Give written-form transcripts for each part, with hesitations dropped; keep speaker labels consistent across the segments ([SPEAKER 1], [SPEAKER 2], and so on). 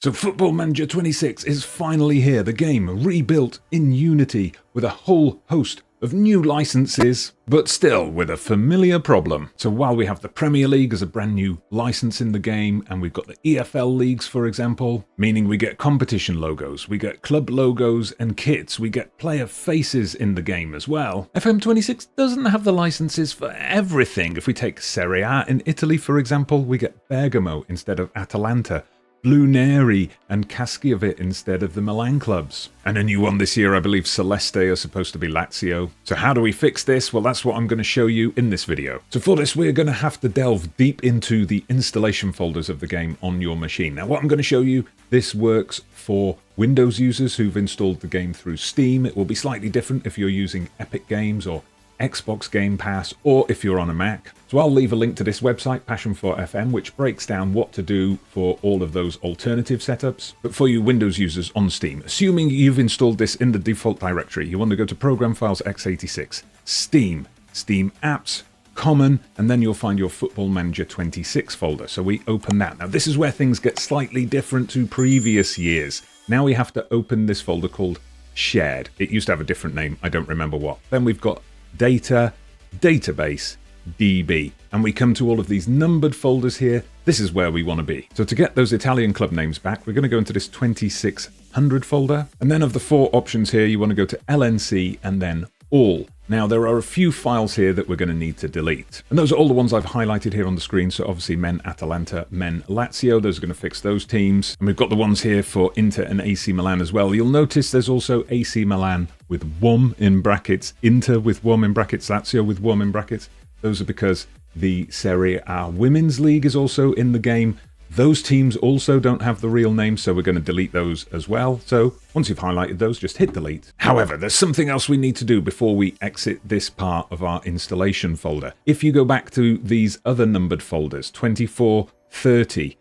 [SPEAKER 1] So Football Manager 26 is finally here, the game rebuilt in Unity with a whole host of new licenses, but still with a familiar problem. So while we have the Premier League as a brand new license in the game, and we've got the EFL leagues, for example, meaning we get competition logos, we get club logos and kits, we get player faces in the game as well. FM26 doesn't have the licenses for everything. If we take Serie A in Italy, for example, we get Bergamo instead of Atalanta, Blue Neri and Caschiavit instead of the Milan clubs. And a new one this year, I believe Celeste are supposed to be Lazio. So how do we fix this? Well, that's what I'm going to show you in this video. So for this, we're going to have to delve deep into the installation folders of the game on your machine. Now, what I'm going to show you, this works for Windows users who've installed the game through Steam. It will be slightly different if you're using Epic Games or Xbox Game Pass, or if you're on a Mac. So I'll leave a link to this website, Passion for FM, which breaks down what to do for all of those alternative setups. But for you Windows users on Steam, assuming you've installed this in the default directory, you want to go to Program Files x86, Steam, Steam Apps, Common, and then you'll find your Football Manager 26 folder. So we open that. Now this is where things get slightly different to previous years. Now we have to open this folder called Shared. It used to have a different name, I don't remember what. Then we've got Data, Database, DB, and we come to all of these numbered folders here. This is where we want to be. So to get those Italian club names back, we're going to go into this 2600 folder, and then of the four options here, you want to go to LNC and then All. Now there are a few files here that we're going to need to delete, and those are all the ones I've highlighted here on the screen. So obviously Men Atalanta, Men Lazio, those are going to fix those teams, and we've got the ones here for Inter and AC Milan as well. You'll notice there's also AC Milan with WOM in brackets, Inter with WOM in brackets, Lazio with WOM in brackets. Those are because the Serie A Women's League is also in the game. Those teams also don't have the real name, so we're going to delete those as well. So once you've highlighted those, just hit delete. However, there's something else we need to do before we exit this part of our installation folder. If you go back to these other numbered folders, 24, 30,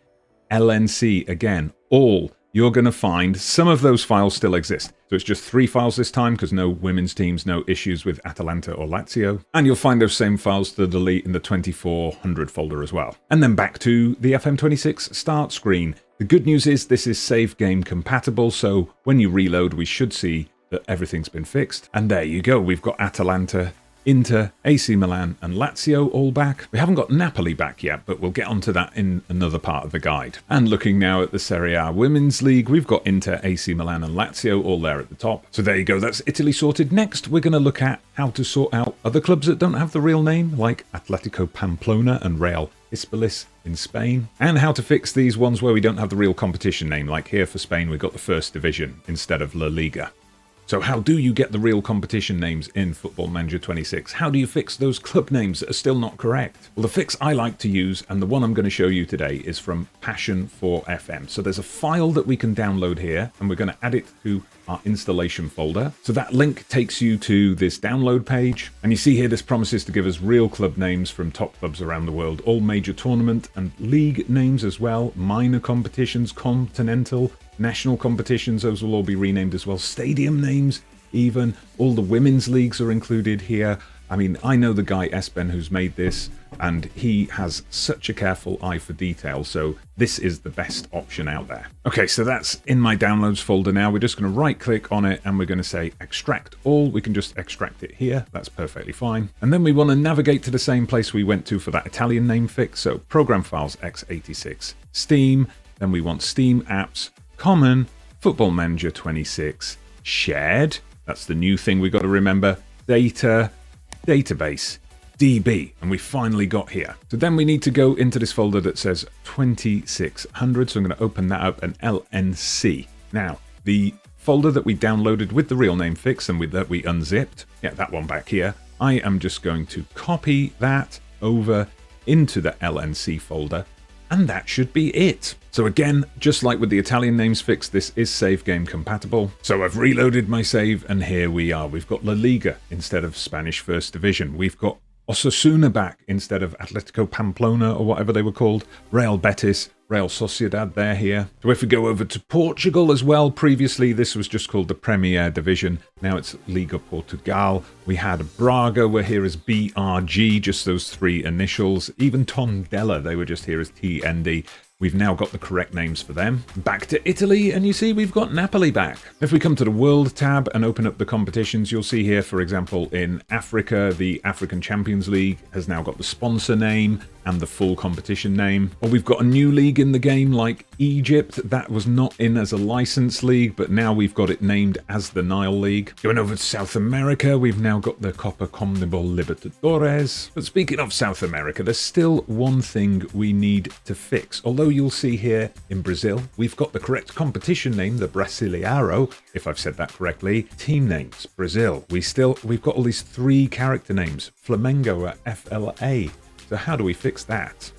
[SPEAKER 1] LNC again, All, you're going to find some of those files still exist. So it's just 3 files this time because no women's teams, no issues with Atalanta or Lazio. And you'll find those same files to delete in the 2400 folder as well. And then back to the FM26 start screen. The good news is this is save game compatible, so when you reload, we should see that everything's been fixed. And there you go, we've got Atalanta, Inter, AC Milan and Lazio all back. We haven't got Napoli back yet, but we'll get onto that in another part of the guide. And looking now at the Serie A Women's League, we've got Inter, AC Milan and Lazio all there at the top. So there you go, that's Italy sorted. Next, we're going to look at how to sort out other clubs that don't have the real name, like Atletico Pamplona and Real Hispalis in Spain, and how to fix these ones where we don't have the real competition name, like here for Spain, we've got the First Division instead of La Liga. So how do you get the real competition names in Football Manager 26? How do you fix those club names that are still not correct? Well, the fix I like to use, and the one I'm going to show you today, is from Passion for FM. So there's a file that we can download here, and we're going to add it to our installation folder. So that link takes you to this download page, and you see here this promises to give us real club names from top clubs around the world, all major tournament and league names as well, minor competitions, continental, national competitions, those will all be renamed as well, stadium names even, all the women's leagues are included here. I mean, I know the guy Esben who's made this, and he has such a careful eye for detail, so this is the best option out there. Okay, so that's in my downloads folder now. We're just going to right click on it and we're going to say extract all. We can just extract it here, that's perfectly fine. And then we want to navigate to the same place we went to for that Italian name fix, so Program Files x86, Steam, then we want Steam Apps, Common, Football Manager 26, Shared, that's the new thing we got to remember, Data, Database, DB, and we finally got here. So then we need to go into this folder that says 2600, so I'm going to open that up, and LNC. Now, the folder that we downloaded with the real name fix and that we unzipped, yeah, that one back here, I am just going to copy that over into the LNC folder, and that should be it. So again, just like with the Italian names fix, this is save game compatible. So I've reloaded my save, and here we are. We've got La Liga instead of Spanish First Division. We've got Osasuna back instead of Atletico Pamplona or whatever they were called. Real Betis, Real Sociedad, they're here. So if we go over to Portugal as well, previously this was just called the Premier Division. Now it's Liga Portugal. We had Braga, we're here as BRG, just those 3 initials. Even Tondela, they were just here as TND. We've now got the correct names for them. Back to Italy, and you see we've got Napoli back. If we come to the World tab and open up the competitions, you'll see here, for example, in Africa, the African Champions League has now got the sponsor name and the full competition name. Or we've got a new league in the game like Egypt. That was not in as a license league, but now we've got it named as the Nile League. Going over to South America, we've now got the Copa Conmebol Libertadores. But speaking of South America, there's still one thing we need to fix. Although you'll see here in Brazil, we've got the correct competition name, the Brasileiro, if I've said that correctly. Team names, Brazil. We've got all these 3 character names. Flamengo are FLA. So how do we fix that?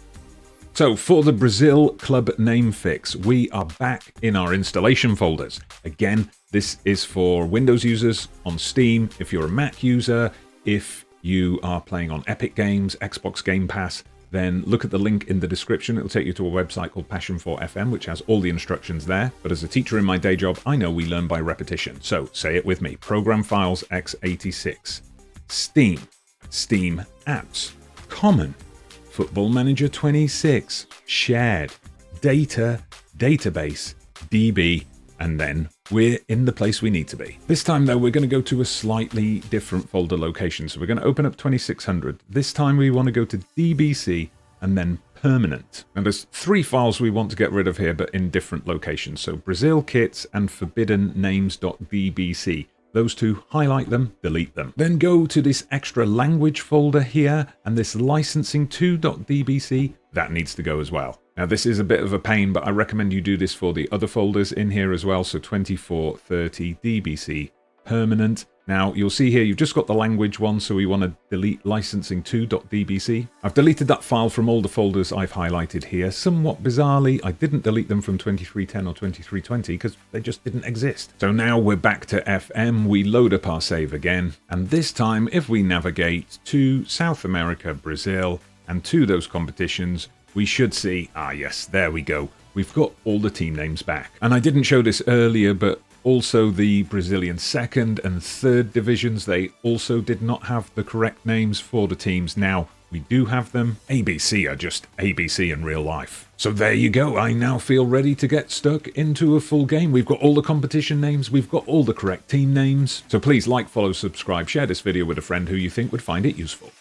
[SPEAKER 1] So for the Brazil club name fix, we are back in our installation folders. Again, this is for Windows users on Steam. If you're a Mac user, if you are playing on Epic Games, Xbox Game Pass, then look at the link in the description. It'll take you to a website called Passion4FM, which has all the instructions there. But as a teacher in my day job, I know we learn by repetition. So say it with me. Program files x86, Steam, Steam apps, Common, Football Manager 26, Shared, Data, Database, DB, and then we're in the place we need to be. This time though, we're going to go to a slightly different folder location. So we're going to open up 2600. This time we want to go to DBC and then Permanent. And there's 3 files we want to get rid of here, but in different locations. So Brazil kits and forbidden names.dbc. Those 2, highlight them, delete them. Then go to this extra language folder here, and this licensing2.dbc, that needs to go as well. Now this is a bit of a pain, but I recommend you do this for the other folders in here as well. So 2430 dbc permanent. Now you'll see here you've just got the language one, so we want to delete licensing2.dbc. I've deleted that file from all the folders I've highlighted here. Somewhat bizarrely, I didn't delete them from 2310 or 2320 because they just didn't exist. So now we're back to FM, we load up our save again, and this time if we navigate to South America, Brazil, and to those competitions, we should see, yes, there we go. We've got all the team names back. And I didn't show this earlier, but also the Brazilian 2nd and 3rd divisions, they also did not have the correct names for the teams. Now we do have them. ABC are just ABC in real life. So there you go. I now feel ready to get stuck into a full game. We've got all the competition names. We've got all the correct team names. So please like, follow, subscribe, share this video with a friend who you think would find it useful.